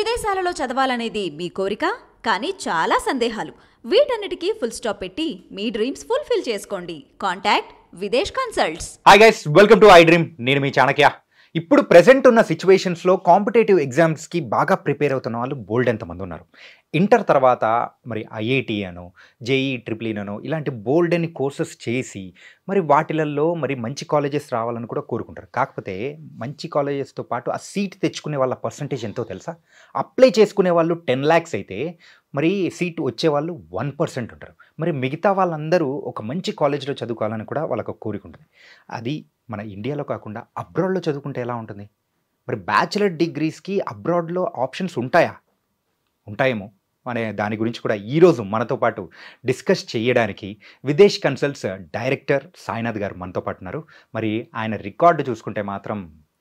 విదేశాలలో చదవాలనేది మీ కోరిక, కానీ చాలా సందేహాలు. వీటన్నిటికీ ఫుల్ స్టాప్ పెట్టి మీ డ్రీమ్స్ ఫుల్ఫిల్ చేసుకోండి. Contact Videsh consults. Hi guys, welcome to I dream. నేను మీ చాణక్య. ఇప్పుడు ప్రెసెంట్ ఉన్న సిచ్యువేషన్స్లో కాంపిటేటివ్ ఎగ్జామ్స్కి బాగా ప్రిపేర్ అవుతున్న వాళ్ళు బోల్డ్ ఎంతమంది ఉన్నారు. ఇంటర్ తర్వాత మరి ఐఐటి అనో జేఈ ట్రిపుల్ అనో ఇలాంటి బోల్డ్ అని కోర్సెస్ చేసి మరి వాటిలలో మరి మంచి కాలేజెస్ రావాలని కూడా కోరుకుంటారు. కాకపోతే మంచి కాలేజెస్తో పాటు ఆ సీట్ తెచ్చుకునే వాళ్ళ పర్సంటేజ్ ఎంతో తెలుసా? అప్లై చేసుకునే వాళ్ళు 10 lakhs అయితే మరి సీట్ వచ్చేవాళ్ళు 1% ఉంటారు. మరి మిగతా వాళ్ళందరూ ఒక మంచి కాలేజ్లో చదువుకోవాలని కూడా వాళ్ళకు కోరిక ఉంటుంది. అది మన ఇండియాలో కాకుండా అబ్రాడ్లో చదువుకుంటే ఎలా ఉంటుంది? మరి బ్యాచిలర్ డిగ్రీస్కి అబ్రాడ్లో ఆప్షన్స్ ఉంటాయా? ఉంటాయేమో అనే దాని గురించి కూడా ఈరోజు మనతో పాటు డిస్కస్ చేయడానికి విదేశ్ కన్సల్ట్స్ డైరెక్టర్ సాయినాథ్ గారు మనతో పాటు ఉన్నారు. మరి ఆయన రికార్డు చూసుకుంటే మాత్రం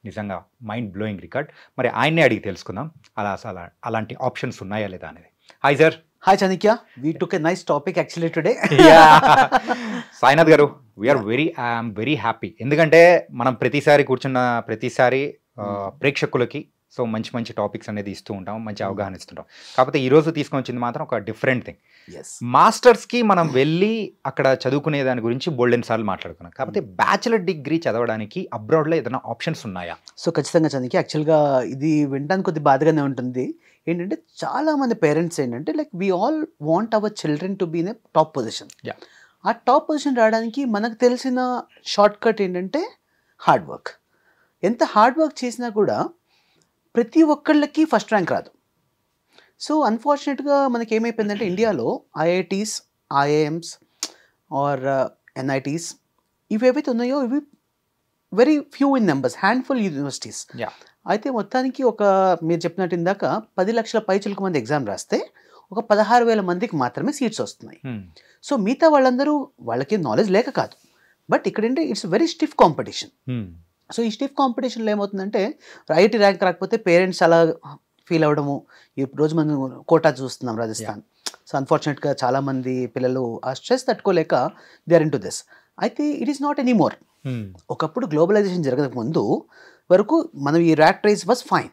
నిజంగా మైండ్ బ్లోయింగ్ రికార్డ్. మరి ఆయన్నే అడిగి తెలుసుకుందాం అలాంటి ఆప్షన్స్ ఉన్నాయా లేదా అనేది. Hi sir. Hi Chanakya, we took a nice topic actually today. Sainath గారు, ఐఎమ్ వెరీ హ్యాపీ. ఎందుకంటే మనం ప్రతిసారి ప్రేక్షకులకి సో మంచి టాపిక్స్ అనేది ఇస్తూ ఉంటాం, మంచి అవగాహన ఇస్తుంటాం. కాకపోతే ఈరోజు తీసుకొని వచ్చింది మాత్రం ఒక డిఫరెంట్ థింగ్. మాస్టర్స్కి మనం వెళ్ళి అక్కడ చదువుకునే దాని గురించి బోల్డెన్ సార్లు మాట్లాడుకున్నాం. కాకపోతే బ్యాచిలర్ డిగ్రీ చదవడానికి అబ్రాడ్లో ఏదైనా ఆప్షన్స్ ఉన్నాయా? సో ఖచ్చితంగా చంద్రకి, యాక్చువల్గా ఇది వినడానికి కొద్ది బాధగానే ఉంటుంది. ఏంటంటే చాలా మంది పేరెంట్స్ ఏంటంటే like we all want our children to be in a top position. ఆ టాప్ పొజిషన్ రావడానికి మనకు తెలిసిన షార్ట్ కట్ ఏంటంటే హార్డ్ వర్క్. ఎంత హార్డ్ వర్క్ చేసినా కూడా ప్రతి ఒక్కళ్ళకి ఫస్ట్ ర్యాంక్ రాదు. సో అన్ఫార్చునేట్గా మనకి ఏమైపోయిందంటే ఇండియాలో ఐఐటీస్, ఐఐఎమ్స్ ఆర్ ఎన్ఐటీస్ ఇవి ఏవైతే ఉన్నాయో ఇవి very few in numbers, handful universities. అయితే మొత్తానికి మీరు చెప్పినట్టు ఇందాక 10 లక్షల పైచిలకు మంది ఎగ్జామ్ రాస్తే ఒక 16,000 మందికి మాత్రమే సీట్స్ వస్తున్నాయి. సో మిగతా వాళ్ళకి నాలెడ్జ్ లేక కాదు, బట్ ఇక్కడ ఏంటి it's very stiff competition. So ఈ స్టిఫ్ కాంపిటీషన్లో ఏమవుతుందంటే ఐఐటీ ర్యాంక్ రాకపోతే పేరెంట్స్ అలా ఫీల్ అవ్వడము. ఈ రోజు మనం కోటా చూస్తున్నాం రాజస్థాన్. సో అన్ఫార్చునేట్గా చాలామంది పిల్లలు ఆ స్ట్రెస్ తట్టుకోలేక they are into this. అయితే it is not any more. ఒకప్పుడు గ్లోబలైజేషన్ జరగక ముందు వరకు మనం ఈ rat race was fine,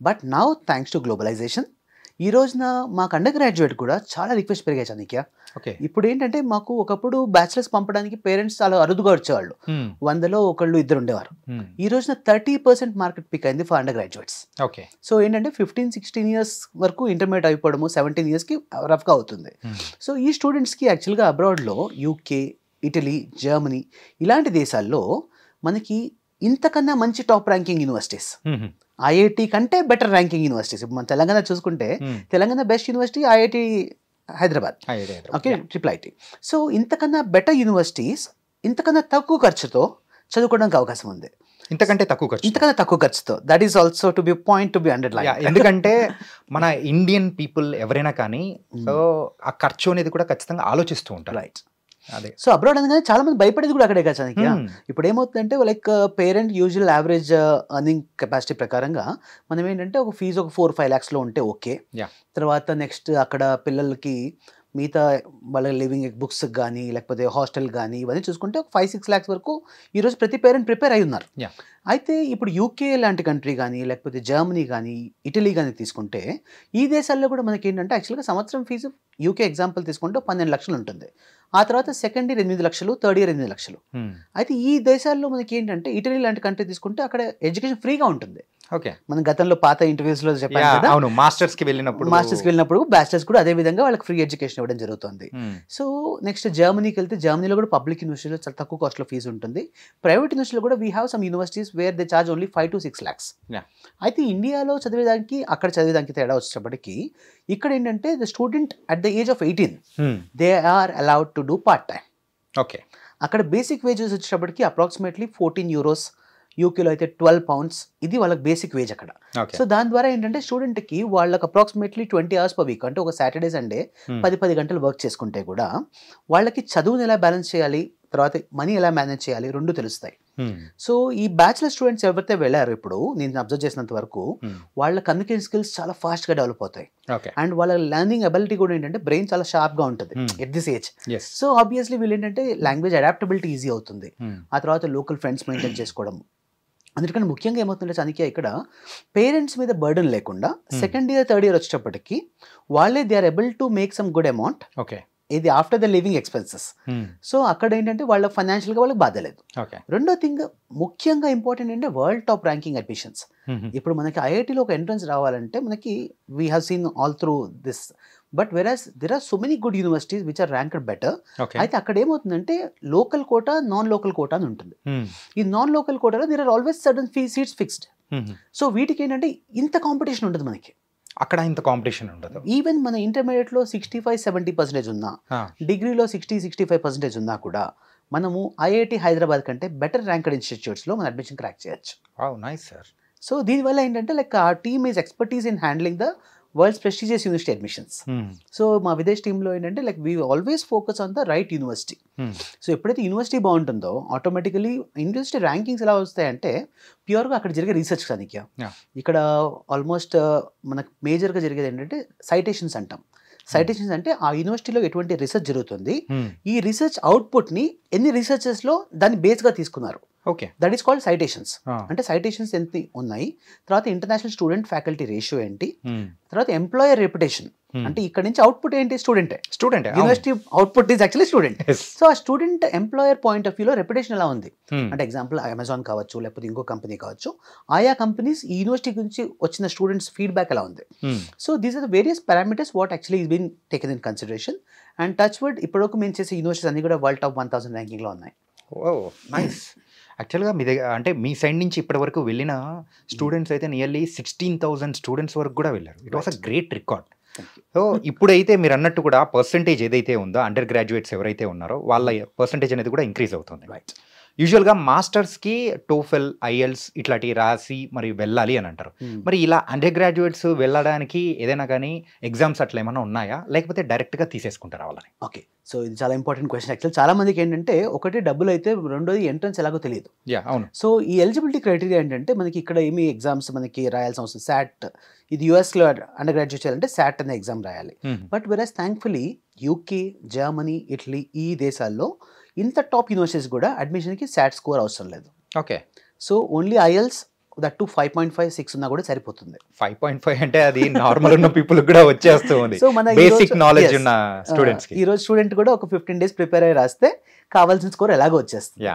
but now thanks to globalization ఈ రోజున మాకు అండర్ గ్రాడ్యుయేట్ కూడా చాలా రిక్వెస్ట్ పెరిగాయి చాణక్య. ఇప్పుడు ఏంటంటే మాకు ఒకప్పుడు బ్యాచిలర్స్ పంపడానికి పేరెంట్స్ చాలా అరుదుగా వచ్చేవాళ్ళు, 100లో ఒకళ్ళు ఇద్దరు ఉండేవారు. ఈ రోజున 30% మార్కెట్ పిక్ అయింది ఫర్ అండర్ గ్రాడ్యుయేట్స్. సో ఏంటంటే 15-16 years వరకు ఇంటర్మీడియట్ అయిపోవడము 17 yearsకి రఫ్గా అవుతుంది. సో ఈ స్టూడెంట్స్కి యాక్చువల్గా అబ్రాడ్లో యూకే, ఇటలీ, జర్మనీ ఇలాంటి దేశాల్లో మనకి ఇంతకన్నా మంచి టాప్ ర్యాంకింగ్ యూనివర్సిటీస్, ఐఐటి కంటే బెటర్ ర్యాంకింగ్ యూనివర్సిటీస్. ఇప్పుడు మన తెలంగాణ చూసుకుంటే Telangana best university IIT Hyderabad, okay, triple IT. So ఇంతకన్నా బెటర్ యూనివర్సిటీస్ ఇంతకన్నా తక్కువ ఖర్చుతో చదువుకోవడానికి అవకాశం ఉంది. ఇంతకంటే తక్కువ ఖర్చుతో. That is also to be point to be underline. ఎందుకంటే మన ఇండియన్ పీపుల్ ఎవరైనా కానీ సో ఆ ఖర్చు అనేది కూడా ఖచ్చితంగా ఆలోచిస్తూ ఉంటారు. రైట్. సో అబ్రాడ్ అనగానే చాలా మంది భయపడేది కూడా అక్కడే కదా. ఇప్పుడు ఏమవుతుందంటే like parent usual average earning capacity ప్రకారంగా మనం ఏంటంటే ఒక ఫీజు ఒక 4-5 lakhsలో ఉంటే ఓకే. తర్వాత నెక్స్ట్ అక్కడ పిల్లలకి మిగతా వాళ్ళ లివింగ్ బుక్స్ కానీ లేకపోతే హాస్టల్ కానీ ఇవన్నీ చూసుకుంటే ఒక 5-6 lakhs వరకు ఈరోజు ప్రతి పేరెంట్ ప్రిపేర్ అయి ఉన్నారు. అయితే ఇప్పుడు యూకే లాంటి కంట్రీ కానీ లేకపోతే జర్మనీ కానీ ఇటలీ కానీ తీసుకుంటే ఈ దేశాల్లో కూడా మనకి ఏంటంటే యాక్చువల్గా సంవత్సరం ఫీజు యూకే ఎగ్జాంపుల్ తీసుకుంటే 12 లక్షలు ఉంటుంది. ఆ తర్వాత సెకండ్ ఇయర్ 8 లక్షలు, థర్డ్ ఇయర్ 8 లక్షలు. అయితే ఈ దేశాల్లో మనకి ఏంటంటే ఇటలీ లాంటి కంట్రీ తీసుకుంటే అక్కడ ఎడ్యుకేషన్ ఫ్రీగా ఉంటుంది. ఓకే, మనం గతంలో పాత ఇంటర్వ్యూస్లో చెప్పాను కదా, మాస్టర్స్కి వెళ్ళినప్పుడు బ్యాచిలర్స్ కూడా అదే విధంగా వాళ్ళకి ఫ్రీ ఎడ్యుకేషన్ ఇవ్వడం జరుగుతుంది. సో నెక్స్ట్ జర్మనీకి వెళ్తే జర్మనీలో కూడా పబ్లిక్ యూనివర్సిటీలో చాలా తక్కువ కాస్ట్లో ఫీజు ఉంటుంది. ప్రైవేట్ యూనివర్సిటీలో కూడా we have some universities where they charge only 5-6 lakhs. అయితే ఇండియాలో చదివేదానికి అక్కడ చదివేదానికి తేడా వచ్చేటప్పటికి ఇక్కడ ఏంటంటే the student at the age of 18 they are allowed to do part time. Okay, అక్కడ బేసిక్ వేజెస్ వచ్చేటప్పటికి అప్రాక్సిమేట్లీ 14 euros, యూకేలో అయితే 12 pounds. ఇది వాళ్ళకి బేసిక్ వేజ్ అక్కడ. సో దాని ద్వారా ఏంటంటే స్టూడెంట్కి వాళ్ళకి అప్రాక్సిమేట్లీ 20 hours per week, అంటే ఒక సాటర్డే సండే 10 గంటలు వర్క్ చేసుకుంటే కూడా వాళ్ళకి చదువుని ఎలా బ్యాలెన్స్ చేయాలి, తర్వాత మనీ ఎలా మేనేజ్ చేయాలి రెండు తెలుస్తాయి. సో ఈ బ్యాచిలర్ స్టూడెంట్స్ ఎవరైతే వెళ్ళారో ఇప్పుడు నేను అబ్జర్వ్ చేసినంత వరకు వాళ్ళ కమ్యూనికేషన్ స్కిల్స్ చాలా ఫాస్ట్గా డెవలప్ అవుతాయి. అండ్ వాళ్ళ లెర్నింగ్ అబిలిటీ కూడా ఏంటంటే బ్రెయిన్ చాలా షార్ప్గా ఉంటుంది at this age. So obviously వీళ్ళు ఏంటంటే లాంగ్వేజ్ అడాప్టబిలిటీ ఈజీ అవుతుంది. ఆ తర్వాత లోకల్ ఫ్రెండ్స్ మెయింటైన్ చేసుకోవడం, అందుకని ముఖ్యంగా ఏమవుతుందంటే చాణక్య ఇక్కడ పేరెంట్స్ మీద బర్డన్ లేకుండా సెకండ్ ఇయర్ థర్డ్ ఇయర్ వచ్చేటప్పటికి వాళ్ళే they are able to make some good amount. Okay, ఇది after the living expenses. So అక్కడ ఏంటంటే వాళ్ళ ఫైనాన్షియల్గా వాళ్ళకి బాధ లేదు. రెండో థింగ్ ముఖ్యంగా ఇంపార్టెంట్ అంటే వరల్డ్ టాప్ ర్యాంకింగ్ అడ్మిషన్స్. ఇప్పుడు మనకి ఐఐటీలో ఒక ఎంట్రన్స్ రావాలంటే మనకి we have seen all through this, but whereas there are so many good universities which are ranked better. అయితే అక్కడ ఏమవుతుందంటే local quota, non local quota అని ఉంటుంది. ఈ నాన్ లోకల్ కోటాలో there are always certain seats fixed. So వీటికి ఏంటంటే ఇంత కాంపిటీషన్ ఉంటుంది మనకి. అక్కడ ఇంత కాంపిటీషన్ ఉండదు. ఈవెన్ మన ఇంటర్మీడియట్లో 65-70% ఉన్నా, డిగ్రీలో 60-65% ఉన్నా కూడా మనము ఐఐటి హైదరాబాద్ కంటే బెటర్ ర్యాంక్డ్ ఇన్స్టిట్యూట్స్లో మన అడ్మిషన్ క్రాక్ చేయొచ్చు. Nice sir. సో దీనివల్ల ఏంటంటే లైక్ ఆ team is expertise in handling the world's prestigious university admissions. So మా విదేశ్ టీంలో ఏంటంటే like we always focus on the right university. So ఎప్పుడైతే యూనివర్సిటీ బాగుంటుందో ఆటోమేటికలీ యూనివర్సిటీ ర్యాంకింగ్స్ ఎలా వస్తాయంటే ప్యూర్గా అక్కడ జరిగే రీసెర్చ్ సానిక్య. ఇక్కడ ఆల్మోస్ట్ మనకు మేజర్గా జరిగేది ఏంటంటే సైటేషన్స్ అంటాం. సైటేషన్స్ అంటే ఆ యూనివర్సిటీలో ఎటువంటి రీసెర్చ్ జరుగుతుంది, ఈ రీసెర్చ్ అవుట్పుట్ని ఎన్ని రీసెర్చెస్లో దాన్ని బేస్గా తీసుకున్నారు. Okay, that is called citations. అంటే సైటేషన్స్ ఎంత ఉన్నాయి, తర్వాత ఇంటర్నేషనల్ స్టూడెంట్ ఫ్యాకల్టీ రేషియో ఏంటి, తర్వాత ఎంప్లాయర్ రెప్యుటేషన్. అంటే ఇక్కడ నుంచి అవుట్పుట్ ఏంటి, student university output is actually student. So ఆ స్టూడెంట్ ఎంప్లాయర్ పాయింట్ ఆఫ్ వ్యూలో రెప్యుటేషన్ ఎలా ఉంది అంటే ఎగ్జాంపుల్ అమెజాన్ కావచ్చు, లేకపోతే ఇంకో కంపెనీ కావచ్చు, ఆయా కంపెనీస్ ఈ యూనివర్సిటీ గురించి వచ్చిన స్టూడెంట్స్ ఫీడ్బ్యాక్ ఎలా ఉంది. So these are the various parameters what actually is been taken in consideration. And touch wood ఇప్పటివరకు మేము చేసే యూనివర్సిటీస్ అన్ని కూడా వరల్డ్ టాప్ 1000 ర్యాంకింగ్లో ఉన్నాయి. నైస్. యాక్చువల్గా మీ దగ్గర అంటే మీ సైడ్ నుంచి ఇప్పటి వరకు వెళ్ళిన స్టూడెంట్స్ అయితే నియర్లీ 16,000 స్టూడెంట్స్ వరకు కూడా వెళ్ళారు. It was a great record. So ఇప్పుడైతే మీరు అన్నట్టు కూడా పర్సంటేజ్ ఏదైతే ఉందో అండర్ గ్రాడ్యుయేట్స్ ఎవరైతే ఉన్నారో వాళ్ళ పర్సంటేజ్ అనేది కూడా ఇంక్రీజ్ అవుతుంది. రైట్. యూజువల్గా మాస్టర్స్కి టోఫెల్, ఐఎల్స్ ఇట్లాంటివి రాసి మరి వెళ్ళాలి అని అంటారు. మరి ఇలా అండర్ గ్రాడ్యుయేట్స్ వెళ్ళడానికి ఏదైనా కానీ ఎగ్జామ్స్ అట్లా ఏమైనా ఉన్నాయా, లేకపోతే డైరెక్ట్గా తీసేసుకుంటారా వాళ్ళని? ఓకే, సో ఇది చాలా ఇంపార్టెంట్ క్వశ్చన్. యాక్చువల్ చాలా మందికి ఏంటంటే ఒకటి డబ్బులు అయితే, రెండోది ఎంట్రన్స్ ఎలాగో తెలియదు. అవును. సో ఈ ఎలిజిబిలిటీ క్రైటీరియా ఏంటంటే మనకి ఇక్కడ ఏమి ఎగ్జామ్స్ మనకి రాయాల్సిన అవసరం, శాట్. ఇది యూఎస్లో అండర్ గ్రాడ్యుయేట్ చేయాలంటే శాట్ అనే ఎగ్జామ్ రాయాలి. But versus thankfully UK, Germany, Italy ఈ దేశాల్లో ఇంత టాప్ యూనివర్సిటీస్ కూడా అడ్మిషన్కి శాట్ స్కోర్ అవసరం లేదు. Okay. So only IELTS that to 5.5, 6 ఉన్నా కూడా సరిపోతుంది. 5.5 అంటే అది నార్మల్ ఉన్న పీపుల్ కూడా వచ్చేస్తుంది. సో మన బేసిక్ నాలెడ్జ్ ఉన్న స్టూడెంట్స్ ఈ రోజు స్టూడెంట్ కూడా ఒక 15 days ప్రిపేర్ అయ్యి రాస్తే కావాల్సిన స్కోర్ ఎలాగో వచ్చేస్తుంది.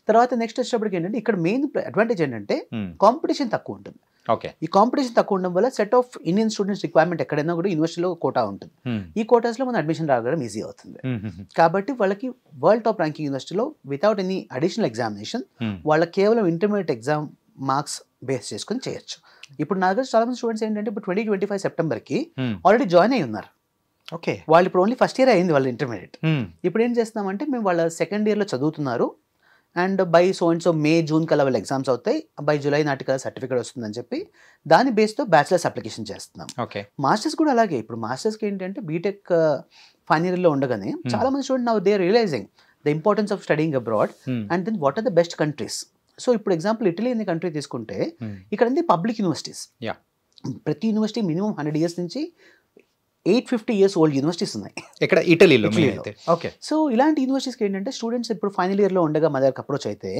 తర్వాత నెక్స్ట్ వచ్చేటప్పటికి ఏంటంటే ఇక్కడ మెయిన్ అడ్వాంటేజ్ ఏంటంటే కాంపిటీషన్ తక్కువ ఉంటుంది. ఓకే. ఈ కాంపిటీషన్ తక్కువ ఉండడం వల్ల set of Indian students requirement ఎక్కడైనా కూడా యూనివర్సిటీలో కోటా ఉంటుంది. ఈ కోటాస్లో మన అడ్మిషన్ రావడం ఈజీ అవుతుంది. కాబట్టి వాళ్ళకి వరల్డ్ టాప్ ర్యాంకింగ్ యూనివర్సిటీలో వితౌట్ ఎనీ అడిషనల్ ఎగ్జామినేషన్ వాళ్ళ కేవలం ఇంటర్మీడియట్ ఎగ్జామ్ మార్క్స్ బేస్ చేసుకుని చేయొచ్చు. ఇప్పుడు నా దగ్గర చాలా మంది స్టూడెంట్స్ ఏంటంటే ఇప్పుడు 2025 సెప్టెంబర్కి ఆల్రెడీ జాయిన్ అయి ఉన్నారు. ఓకే. వాళ్ళు ఇప్పుడు ఓన్లీ ఫస్ట్ ఇయర్ అయింది వాళ్ళ ఇంటర్మీడియట్. ఇప్పుడు ఏం చేస్తున్నామంటే మేము వాళ్ళ సెకండ్ ఇయర్లో చదువుతున్నారు and by so and so May, June కల్లా వాళ్ళ ఎగ్జామ్స్ అవుతాయి, బై July నాటికల్లా సర్టిఫికేట్ వస్తుందని చెప్పి దాని బేస్తో బ్యాచిలర్స్ అప్లికేషన్ చేస్తున్నాం. ఓకే. మాస్టర్స్ కూడా అలాగే. ఇప్పుడు మాస్టర్స్కి ఏంటంటే బీటెక్ ఫైనల్ ఇయర్లో ఉండగానే చాలా మంది student now they are realising the importance of studying abroad and then what are the best countries. So ఇప్పుడు ఎగ్జాంపుల్ ఇటలీ అనే కంట్రీ తీసుకుంటే ఇక్కడ అన్ని పబ్లిక్ యూనివర్సిటీస్. ప్రతి యూనివర్సిటీ మినిమం 100 years నుంచి 850 years ఓల్డ్ యూనివర్సిటీస్ ఉన్నాయి ఇక్కడ ఇటలీలో. ఓకే. సో ఇలాంటి యూనివర్సిటీస్కి ఏంటంటే స్టూడెంట్స్ ఇప్పుడు ఫైనల్ ఇయర్లో ఉండగా మా దగ్గరకు అప్రోచ్ అయితే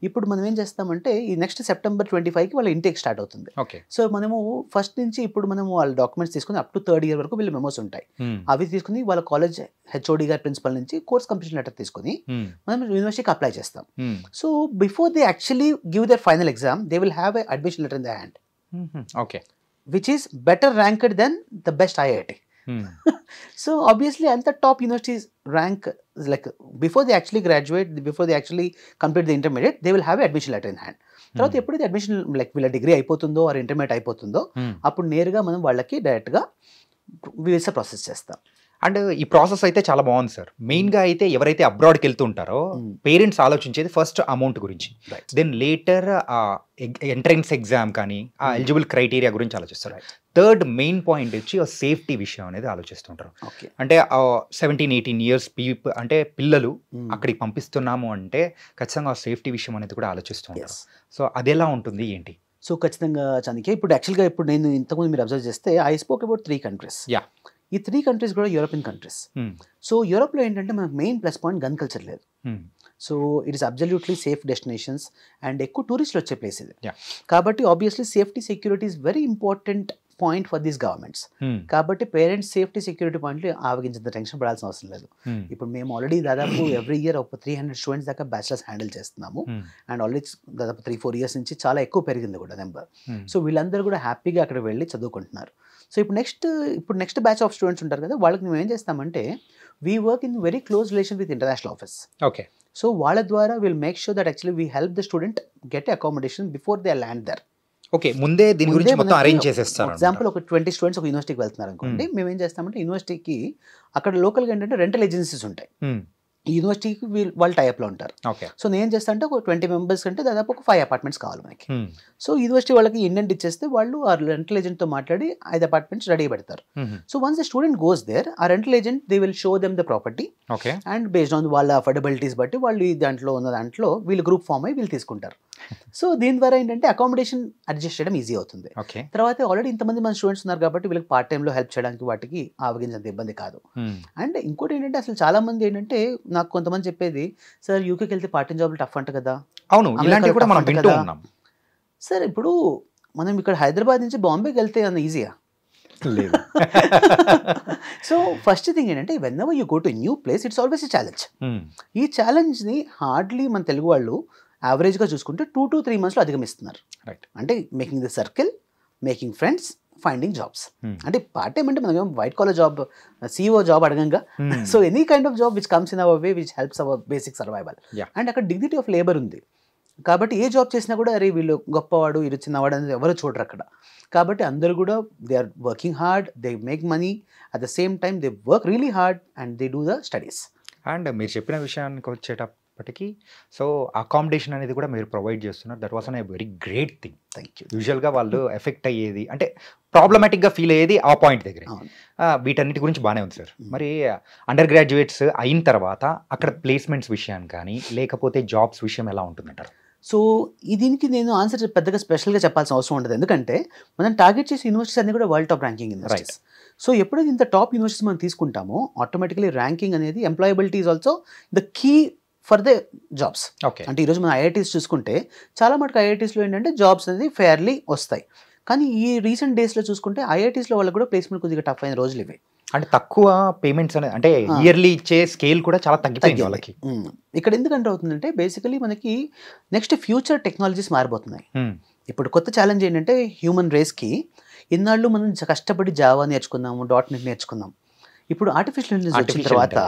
ఇప్పుడు మనం ఏం చేస్తామంటే ఈ నెక్స్ట్ September 25కి వాళ్ళ ఇంటేక్ స్టార్ట్ అవుతుంది. ఓకే. సో మనము ఫస్ట్ నుంచి ఇప్పుడు మనము వాళ్ళ డాక్యుమెంట్స్ తీసుకుని అప్ టు 3rd year వరకు వీళ్ళ మెమోస్ ఉంటాయి. అవి తీసుకుని వాళ్ళ కాలేజ్ హెచ్ఓడి గారి ప్రిన్సిపల్ నుంచి కోర్స్ కంప్లీషన్ లెటర్ తీసుకుని మనం యూనివర్సిటీకి అప్లై చేస్తాం. So before they actually give their final exam they will have a admission letter in the hand okay, which is better ranked than the best IIT. So obviously and the top universities rank like before they actually graduate, before they actually complete the intermediate, they will have an admission letter in hand. తర్వాత ఎప్పుడైతే admission like వీళ్ళ degree అయిపోతుందో are intermediate అయిపోతుందో అప్పుడు నేరుగా మనం వాళ్ళకి డైరెక్ట్గా వీసా ప్రాసెస్ చేస్తాం. అండ్ ఈ ప్రాసెస్ అయితే చాలా బాగుంది సార్. మెయిన్గా అయితే ఎవరైతే అబ్రాడ్కి వెళ్తుంటారో పేరెంట్స్ ఆలోచించేది ఫస్ట్ అమౌంట్ గురించి, దెన్ లేటర్ ఎంట్రన్స్ ఎగ్జామ్ కానీ ఆ ఎలిజిబుల్ క్రైటీరియా గురించి ఆలోచిస్తారు. థర్డ్ మెయిన్ పాయింట్ వచ్చి సేఫ్టీ విషయం అనేది ఆలోచిస్తుంటారు. అంటే 17-18 years అంటే పిల్లలు అక్కడికి పంపిస్తున్నాము అంటే ఖచ్చితంగా సేఫ్టీ విషయం అనేది కూడా ఆలోచిస్తుంటారు. సో అది ఎలా ఉంటుంది ఏంటి? సో ఖచ్చితంగా చాణక్య ఇప్పుడు యాక్చువల్గా ఇప్పుడు నేను ఇంతకుముందు మీరు అబ్జర్వ్ చేస్తే ఐ స్పోక్ అబౌట్ 3 countries. ఈ 3 countries కూడా యూరోపియన్ కంట్రీస్. సో యూరోప్లో ఏంటంటే మనకు main plus point gun culture లేదు. So it is absolutely safe destinations and ఎక్కువ టూరిస్టులు వచ్చే ప్లేస్ ఇది. Yeah. కాబట్టి obviously safety security is very important point for these governments. కాబట్టి పేరెంట్స్ సేఫ్టీ సెక్యూరిటీ పాయింట్లు ఆవగించేంత టెన్షన్ పడాల్సిన అవసరం లేదు. ఇప్పుడు మేము ఆల్రెడీ దాదాపు ఎవ్రీ ఇయర్ ఒక 300 స్టూడెంట్స్ దాకా బ్యాచిలర్స్ హ్యాండిల్ చేస్తున్నాము. అండ్ ఆల్రెడీ దాదాపు 3-4 ఇయర్స్ నుంచి చాలా ఎక్కువ పెరిగింది కూడా నెంబర్. సో వీళ్ళందరూ కూడా హ్యాపీగా అక్కడ వెళ్ళి చదువుకుంటున్నారు. సో ఇప్పుడు నెక్స్ట్ బ్యాచ్ ఆఫ్ స్టూడెంట్స్ ఉంటారు కదా, వాళ్ళకి మేము ఏం చేస్తామంటే we work in very close relation with international office. Okay. So వాళ్ళ ద్వారా will make sure that actually we help the student get accommodation before they land there. Okay, ముందే దీని గురించి మొత్తం అరేంజ్ చేసేస్తారు. ఎగ్జాంపుల్ ఒక 20 స్టూడెంట్స్ ఒక యూనివర్సిటీకి వెళ్తున్నారు అనుకోండి, మేము ఏం చేస్తామంటే యూనివర్సిటీకి అక్కడ లోకల్గా ఏంటంటే రెంటల్ ఏజెన్సీస్ ఉంటాయి. ఈ యూనివర్సిటీకి వాళ్ళు టైప్లో ఉంటారు. సో నేను చేస్తా అంటే ఒక 20 మెంబర్స్ కంటే దాదాపు ఒక 5 అపార్ట్మెంట్స్ కావాలి మనకి. సో యూనివర్సిటీ వాళ్ళకి ఇండెంట్ ఇచ్చేస్తే వాళ్ళు ఆ రెంటల్ ఏజెంట్తో మాట్లాడి 5 అపార్ట్మెంట్స్ రెడీ పెడతారు. So once the student goes there, ఆ rental agent they will show them the property and based on వాళ్ళ అఫోర్డబిలిటీస్ బట్టి వాళ్ళు దాంట్లో ఉన్న దాంట్లో వీళ్ళు గ్రూప్ ఫామ్ అయ్యి వీళ్ళు తీసుకుంటారు. సో దీని ద్వారా ఏంటంటే అకామిడేషన్ అడ్జస్ట్ చేయడం ఈజీ అవుతుంది. తర్వాత ఆల్రెడీ ఇంతమంది మన స్టూడెంట్స్ ఉన్నారు కాబట్టి వీళ్ళకి పార్ట్ టైంలో హెల్ప్ చేయడానికి వాటికి ఆవగించేంత ఇబ్బంది కాదు. అండ్ ఇంకోటి ఏంటంటే అసలు చాలా మంది ఏంటంటే నాకు కొంతమంది చెప్పేది, సార్ యూకేకి వెళ్తే పార్ట్ టైం జాబ్లు టఫ్ అంట కదా. అవును, ఇలాంటివి కూడా మనం వింటూ ఉన్నాం. సార్ ఇప్పుడు మనం ఇక్కడ హైదరాబాద్ నుంచి బాంబేకి వెళ్తే అన్న ఈజీయా? లేదు. సో ఫస్ట్ థింగ్ ఏంటంటే when ever you go to new place it's always a challenge. ఈ ఛాలెంజ్ని హార్డ్లీ మన తెలుగు వాళ్ళు యావరేజ్గా చూసుకుంటే 2 to 3 monthsలో అధిగమిస్తున్నారు. రైట్. అంటే making the circle, making friends, finding jobs. అంటే పార్ట్ టైం అంటే మనం white collar job, CEO job అడగంగా. So any kind of job which comes in our way which helps our basic survival. And అక్కడ dignity of labour ఉంది కాబట్టి ఏ job చేసినా కూడా అరే వీళ్ళు గొప్పవాడు వీళ్ళు చిన్నవాడు అనేది ఎవరు చూడరు అక్కడ. కాబట్టి అందరూ కూడా they are working hard, they make money, at the same time they work really hard and they do the studies. And మీరు చెప్పిన విషయానికి వచ్చేటప్పటికి సో అకామిడేషన్ అనేది కూడా మీరు ప్రొవైడ్ చేస్తున్నారు. That was an a very great thing. Thank you. యూజువల్గా వాళ్ళు ఎఫెక్ట్ అయ్యేది అంటే ప్రాబ్లమాటిక్గా ఫీల్ అయ్యేది ఆ పాయింట్ దగ్గర. వీటన్నిటి గురించి బాగానే ఉంది సార్. మరి అండర్ గ్రాడ్యుయేట్స్ అయిన తర్వాత అక్కడ ప్లేస్మెంట్స్ విషయాన్ని కానీ లేకపోతే జాబ్స్ విషయం ఎలా ఉంటుందంటారు? సో దీనికి నేను ఆన్సర్ పెద్దగా స్పెషల్గా చెప్పాల్సిన అవసరం ఉండదు, ఎందుకంటే మనం టార్గెట్ చేసే యూనివర్సిటీస్ అన్ని కూడా world top ranking universities. So ఎప్పుడైతే ఇంత టాప్ యూనివర్సిటీస్ మనం తీసుకుంటామో ఆటోమేటికలీ ర్యాంకింగ్ అనేది employability is also the key for the jobs. Okay. అంటే ఈరోజు మనం ఐఐటీస్ చూసుకుంటే చాలా మటుకు ఐఐటీస్లో ఏంటంటే జాబ్స్ అనేది ఫెయిర్లీ వస్తాయి. కానీ ఈ రీసెంట్ డేస్లో చూసుకుంటే ఐఐటీస్లో వాళ్ళకి కూడా ప్లేస్మెంట్ కొద్దిగా టఫ్ అయిన రోజులు ఇవి. అంటే తక్కువ పేమెంట్స్ అనేది అంటే ఇయర్లీ ఇచ్చే స్కేల్ కూడా చాలా తగ్గిపోయింది వాళ్ళకి. ఇక్కడ ఎందుకంటే అవుతుందంటే బేసికలీ మనకి నెక్స్ట్ ఫ్యూచర్ టెక్నాలజీస్ మారిపోతున్నాయి. ఇప్పుడు కొత్త ఛాలెంజ్ ఏంటంటే హ్యూమన్ రేస్కి ఇన్నాళ్ళు మనం కష్టపడి జావా నేర్చుకున్నాము, .NET నేర్చుకున్నాం. ఇప్పుడు ఆర్టిఫిషియల్ ఇంటెలిజెన్స్ వచ్చిన తర్వాత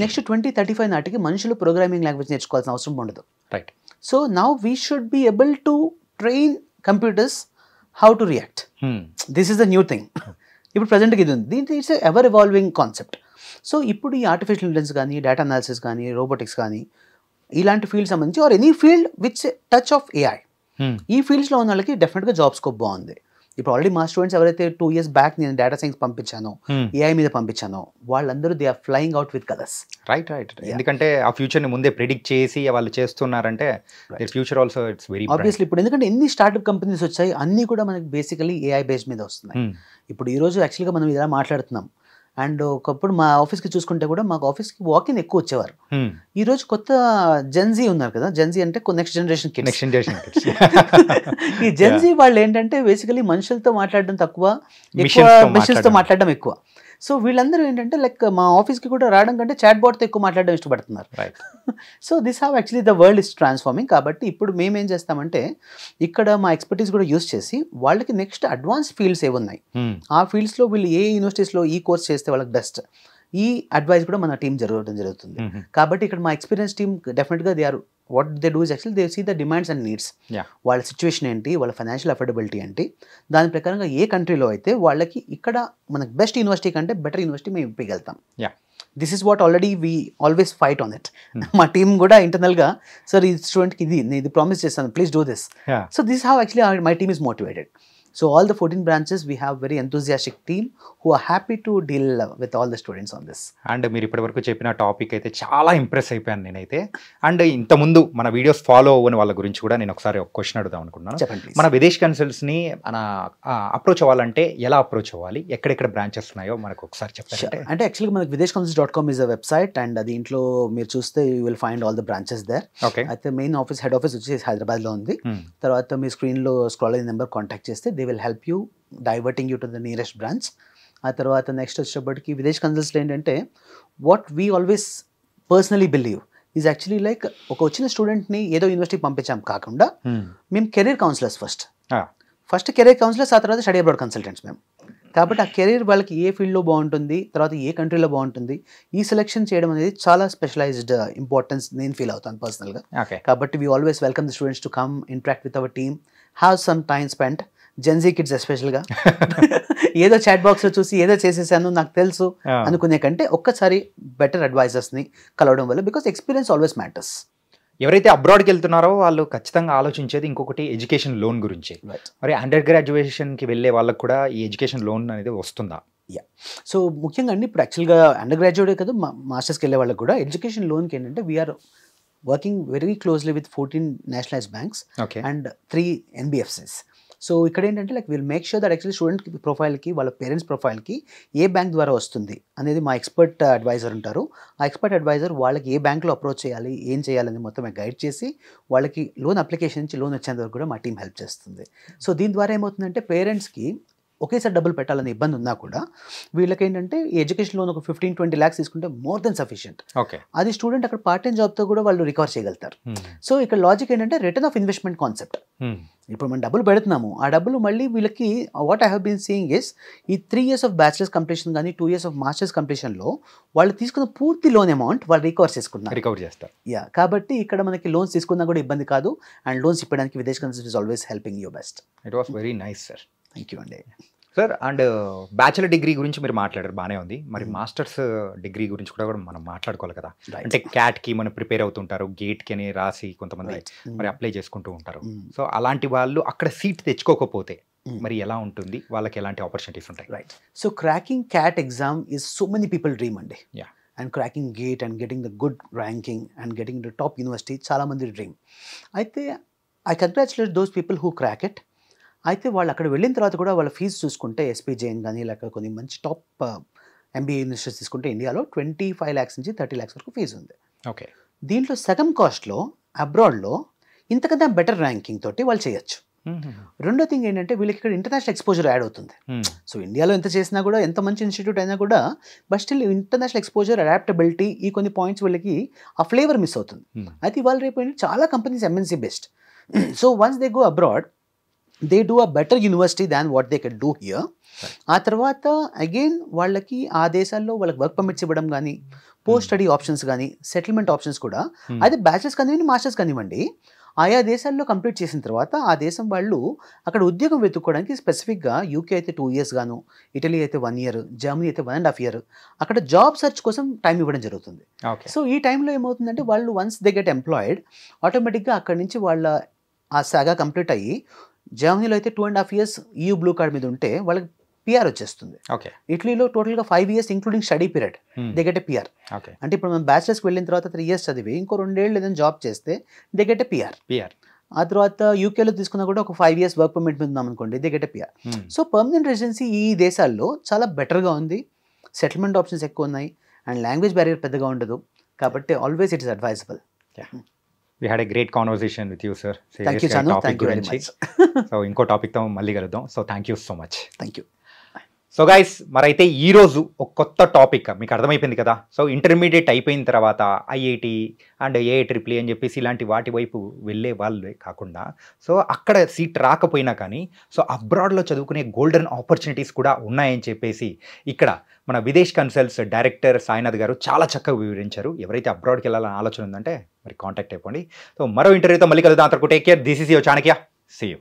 నెక్స్ట్ 2035 నాటికి మనుషులు ప్రోగ్రామింగ్ లాంగ్వేజ్ నేర్చుకోవాల్సిన అవసరం ఉండదు. Right. So now we should be able to train computers how to react. This is the new thing. ఇప్పుడు ప్రజెంట్కి ఇది ఉంది. దీంట్లో it's ever evolving concept. So ఇప్పుడు ఈ ఆర్టిఫిషియల్ ఇంటెలిజెన్స్ కానీ డేటా అనాలిసిస్ కానీ రోబోటిక్స్ కానీ ఇలాంటి ఫీల్డ్ సంబంధించి or any field which touch of AI ఈ ఫీల్డ్స్లో ఉన్న వాళ్ళకి డెఫినెట్గా జాబ్ స్కోప్ బాగుంది. ఇప్పుడు ఆల్రెడీ మా స్టూడెంట్స్ ఎవరైతే 2 years బ్యాక్ నేను డేటా సైన్స్ పంపించానో, AI మీద పంపించానో, వాళ్ళందరూ they are flying out with colours. Right. ఎందుకంటే ఆ ఫ్యూచర్ని ముందే ప్రిడిక్ట్ చేసి వాళ్ళు చేస్తున్నారంటే future also it's very obviously. ఇప్పుడు ఎందుకంటే ఎన్ని స్టార్ట్అప్ కంపెనీస్ వచ్చాయి అన్నీ కూడా మనకి బేసికలీ AI బేస్డ్ మీద వస్తున్నాయి. ఇప్పుడు ఈరోజు యాక్చువల్గా మనం ఇలా మాట్లాడుతున్నాం అండ్ ఒకప్పుడు మా ఆఫీస్కి చూసుకుంటే కూడా మాకు ఆఫీస్కి వాకిన్ ఎక్కువ వచ్చేవారు. ఈ రోజు కొత్త జెన్జీ ఉన్నారు కదా, జెన్జీ అంటే నెక్స్ట్ జనరేషన్ కిడ్స్. ఈ జెన్జీ వాళ్ళు ఏంటంటే బేసికలీ మనుషులతో మాట్లాడడం తక్కువ, మిషన్స్తో మాట్లాడడం ఎక్కువ. సో వీళ్ళందరూ ఏంటంటే లైక్ మా ఆఫీస్కి కూడా రావడం కంటే చాట్ బాట్తో ఎక్కువ మాట్లాడడం ఇష్టపడుతున్నారు. So this have actually the world is transforming. కాబట్టి ఇప్పుడు మేము ఏం చేస్తామంటే ఇక్కడ మా ఎక్స్పర్టీస్ కూడా యూస్ చేసి వాళ్ళకి నెక్స్ట్ అడ్వాన్స్ ఫీల్డ్స్ ఏమున్నాయి ఆ ఫీల్డ్స్లో వీళ్ళు ఏ యూనివర్సిటీస్లో ఈ కోర్స్ చేస్తే వాళ్ళకి బెస్ట్, ఈ అడ్వైస్ కూడా మన టీం జరుగుతుంది. కాబట్టి ఇక్కడ మా ఎక్స్పీరియన్స్ టీమ్ డెఫినెట్గా they are what they do is actually they see the demands and needs. వాళ్ళ సిచ్యువేషన్ ఏంటి, వాళ్ళ ఫైనాన్షియల్ అఫోర్డబిలిటీ ఏంటి, దాని ప్రకారంగా ఏ కంట్రీలో అయితే వాళ్ళకి ఇక్కడ మనకి బెస్ట్ యూనివర్సిటీ కంటే బెటర్ యూనివర్సిటీ మేము ఇప్పగలుగుతాం. This is what already we always fight on it. మా టీమ్ కూడా ఇంటర్నల్గా సార్ ఈ స్టూడెంట్కి ఇది ప్రామిస్ చేస్తాను, please do this. So this how actually my team is motivated. So all the 14 branches, we have very enthusiastic team who are happy to deal with all the students on this. And మీరు ఇప్పటివరకు చెప్పిన topic అయితే చాలా impress అయిపోయాను నేనైతే. And ఇంతకుముందు మన videos follow అవ్వని వాళ్ళ గురించి కూడా నేను ఒకసారి ఒక క్వశ్చన్ అడుగుదాం అనుకున్నాను. చెప్పండి please. మన విదేశ్ కన్సల్ట్స్ని మన అప్రోచ్ అవ్వాలంటే ఎలా అప్రోచ్ అవ్వాలి, ఎక్కడెక్కడ బ్రాంచెస్ ఉన్నాయో మనకు ఒకసారి చెప్తారంటే. అంటే యాక్చువల్గా మనకి videshconsults.com is a website, and దీంట్లో మీరు చూస్తే you will find all the branches there. Okay. అయితే మెయిన్ ఆఫీస్, హెడ్ ఆఫీస్ వచ్చేసి హైదరాబాద్లో ఉంది. తర్వాత మీ స్క్రీన్లో స్క్రాల్ అయిన నెంబర్ కాంటాక్ట్ చేస్తే they will help you diverting you to the nearest branch. ఆ తర్వాత నెక్స్ట్ వచ్చేటప్పటికి విదేశ్ కన్సల్ట్స్లో ఏంటంటే what we always personally believe is actually like ఒక వచ్చిన స్టూడెంట్ని ఏదో యూనివర్సిటీకి పంపించాం కాకుండా మేము career counsellors first career counsellors, ఆ తర్వాత స్టడీ అబ్రాడ్ కన్సల్టెంట్స్ మేము. కాబట్టి ఆ కెరీర్ వాళ్ళకి ఏ ఫీల్డ్లో బాగుంటుంది, తర్వాత ఏ కంట్రీలో బాగుంటుంది, ఈ సెలెక్షన్ చేయడం అనేది చాలా స్పెషలైజ్డ్ ఇంపార్టెన్స్ నేను ఫీల్ అవుతాను పర్సనల్గా. కాబట్టి we always welcome the students to come interact with our team, have some time spend. Gen Z kids ఎస్పెషల్గా ఏదో చాట్ బాక్స్లో చూసి ఏదో చేసేసాను నాకు తెలుసు అనుకునే కంటే ఒక్కసారి బెటర్ అడ్వైజర్స్ని కలవడం వల్ల, బికాస్ ఎక్స్పీరియన్స్ ఆల్వేస్ మ్యాటర్స్. ఎవరైతే అబ్రాడ్కి వెళ్తున్నారో వాళ్ళు ఖచ్చితంగా ఆలోచించేది ఇంకొకటి ఎడ్యుకేషన్ లోన్ గురించి. మరి అండర్ గ్రాడ్యుయేషన్కి వెళ్ళే వాళ్ళకి కూడా ఈ ఎడ్యుకేషన్ లోన్ అనేది వస్తుందా? సో ముఖ్యంగా అండి ఇప్పుడు యాక్చువల్గా అండర్ గ్రాడ్యుయేట్ కదా మాస్టర్స్కి వెళ్ళే వాళ్ళకి కూడా ఎడ్యుకేషన్ లోన్కి ఏంటంటే we're working very closely with 14 nationalised banks and 3 NBFCs. So ఇక్కడ ఏంటంటే like will make sure that actually student ప్రొఫైల్కి, వాళ్ళ పేరెంట్స్ ప్రొఫైల్కి ఏ బ్యాంక్ ద్వారా వస్తుంది అనేది మా ఎక్స్పర్ట్ అడ్వైజర్ ఉంటారు. ఆ ఎక్స్పర్ట్ అడ్వైజర్ వాళ్ళకి ఏ బ్యాంక్లో అప్రోచ్ చేయాలి, ఏం చేయాలని మొత్తం గైడ్ చేసి వాళ్ళకి లోన్ అప్లికేషన్ నుంచి లోన్ వచ్చేంత వరకు కూడా మా టీం హెల్ప్ చేస్తుంది. సో దీని ద్వారా ఏమవుతుందంటే పేరెంట్స్కి ఒకేసారి డబ్బులు పెట్టాలని ఇబ్బంది ఉన్నా కూడా వీళ్ళకి ఏంటంటే ఈ ఎడ్యుకేషన్ లోన్ ఒక 15-20 lakhs తీసుకుంటే మోర్ దెన్ సఫిషియంట్. అది స్టూడెంట్ అక్కడ పార్ట్ టైం జాబ్తో కూడా వాళ్ళు రికవర్ చేయగలుగుతారు. సో ఇక్కడ లాజిక్ ఏంటంటే రిటర్న్ ఆఫ్ ఇన్వెస్ట్మెంట్ కాన్సెప్ట్. ఇప్పుడు మనం డబ్బులు పెడుతున్నాము, ఆ డబ్బులు మళ్ళీ వీళ్ళకి what I have been seeing is ఈ 3 years ఆఫ్ బ్యాచిలర్స్ కంప్లీషన్ కానీ 2 years ఆఫ్ మాస్టర్స్ కంప్లీషన్లో వాళ్ళు తీసుకున్న పూర్తి లోన్ అమౌంట్ వాళ్ళు రికవర్ చేస్తారు. కాబట్టి ఇక్కడ మనకి లోన్స్ తీసుకున్నా కూడా ఇబ్బంది కాదు, అండ్ లోన్స్ ఇప్పడానికి Videsh consults is always helping you best. It was very nice sir. Thank you అండి. సార్, అండ్ బ్యాచిలర్ డిగ్రీ గురించి మీరు మాట్లాడారు, బాగానే ఉంది. మరి మాస్టర్స్ డిగ్రీ గురించి కూడా మనం మాట్లాడుకోవాలి కదా. అంటే క్యాట్కి మనం ప్రిపేర్ అవుతుంటారు, గేట్కి అని రాసి కొంతమంది మరి అప్లై చేసుకుంటూ ఉంటారు. సో అలాంటి వాళ్ళు అక్కడ సీట్ తెచ్చుకోకపోతే మరి ఎలా ఉంటుంది, వాళ్ళకి ఎలాంటి ఆపర్చునిటీస్ ఉంటాయి? Right. So cracking CAT exam is so many people dream అండి. And cracking GATE and getting the good ranking and getting the top university చాలామంది డ్రీమ్. అయితే I congratulate those people who crack it. అయితే వాళ్ళు అక్కడ వెళ్ళిన తర్వాత కూడా వాళ్ళ ఫీజు చూసుకుంటే SPJN కానీ లేక కొన్ని మంచి టాప్ MBA యూనివర్సిటీస్ తీసుకుంటే ఇండియాలో 25 lakhs నుంచి 30 lakhs వరకు ఫీజు ఉంది. ఓకే. దీంట్లో సగం కాస్ట్లో అబ్రాడ్లో ఇంతకన్నా బెటర్ ర్యాంకింగ్ తోటి వాళ్ళు చేయొచ్చు. రెండో థింగ్ ఏంటంటే వీళ్ళకి ఇక్కడ ఇంటర్నేషనల్ ఎక్స్పోజర్ యాడ్ అవుతుంది. సో ఇండియాలో ఎంత చేసినా కూడా, ఎంత మంచి ఇన్స్టిట్యూట్ అయినా కూడా, but still international exposure, adaptability, ఈ కొన్ని పాయింట్స్ వీళ్ళకి ఆ ఫ్లేవర్ మిస్ అవుతుంది. అయితే ఇవాళ రేపు చాలా companies MNC based. So once they go abroad they do a better university than what they can do here. ఆ తర్వాత అగైన్ వాళ్ళకి ఆ దేశాల్లో వాళ్ళకి వర్క్ పర్మిట్స్ ఇవ్వడం కానీ, పోస్ట్ స్టడీ ఆప్షన్స్ కానీ, సెటిల్మెంట్ ఆప్షన్స్ కూడా, అయితే బ్యాచిలర్స్ కానివ్వండి, మాస్టర్స్ కానివ్వండి, ఆయా దేశాల్లో కంప్లీట్ చేసిన తర్వాత ఆ దేశం వాళ్ళు అక్కడ ఉద్యోగం వెతుక్కోవడానికి స్పెసిఫిక్గా UK అయితే 2 years గాను, ఇటలీ అయితే 1 year, జర్మనీ అయితే 1.5 year అక్కడ జాబ్ సెర్చ్ కోసం టైం ఇవ్వడం జరుగుతుంది. సో ఈ టైంలో ఏమవుతుందంటే వాళ్ళు వన్స్ దే గెట్ ఎంప్లాయిడ్, ఆటోమేటిక్గా అక్కడి నుంచి వాళ్ళ ఆ సాగా కంప్లీట్ అయ్యి జర్మనీలో అయితే 2.5 years EU బ్లూ కార్డ్ మీద ఉంటే వాళ్ళకి PR వచ్చేస్తుంది. ఇటలీలో టోటల్గా 5 years including study period they get a PR. అంటే ఇప్పుడు మనం బ్యాచిలర్స్కి వెళ్ళిన తర్వాత 3 years చదివి ఇంకో 2 ఏళ్ళు ఏదైనా జాబ్ చేస్తే దే గెట్ ఎ PR. ఆ తర్వాత UKలో తీసుకున్నా కూడా ఒక 5 years వర్క్ పర్మిట్ మీద ఉన్నాం అనుకోండి, they get a PR. So permanent residency ఈ దేశాల్లో చాలా బెటర్గా ఉంది, సెటిల్మెంట్ ఆప్షన్స్ ఎక్కువ ఉన్నాయి, అండ్ లాంగ్వేజ్ బ్యారియర్ పెద్దగా ఉండదు. కాబట్టి always it is advisable. We had a great conversation with you, sir. Thank you, Chanu. Thank you very much. So ఇంకో టాపిక్తో మళ్ళీ కలుద్దాం. So thank you so much. Thank you. So guys, మరైతే ఈరోజు ఒక కొత్త టాపిక్ మీకు అర్థమైపోయింది కదా. సో ఇంటర్మీడియట్ అయిపోయిన తర్వాత IIT అండ్ AIEEE అని చెప్పేసి ఇలాంటి వాటి వైపు వెళ్ళే వాళ్ళే కాకుండా, సో అక్కడ సీట్ రాకపోయినా కానీ సో అబ్రాడ్లో చదువుకునే గోల్డెన్ ఆపర్చునిటీస్ కూడా ఉన్నాయని చెప్పేసి ఇక్కడ మన విదేశ్ కన్సల్ట్స్ డైరెక్టర్ సాయినాథ్ గారు చాలా చక్కగా వివరించారు. ఎవరైతే అబ్రాడ్కి వెళ్ళాలని ఆలోచన ఉందంటే మరి కాంటాక్ట్ అయిపోండి. సో మరో ఇంటర్వ్యూతో మళ్ళీ కలుద్దాం. అంతవరకు take care. This is your Chanakya. See you.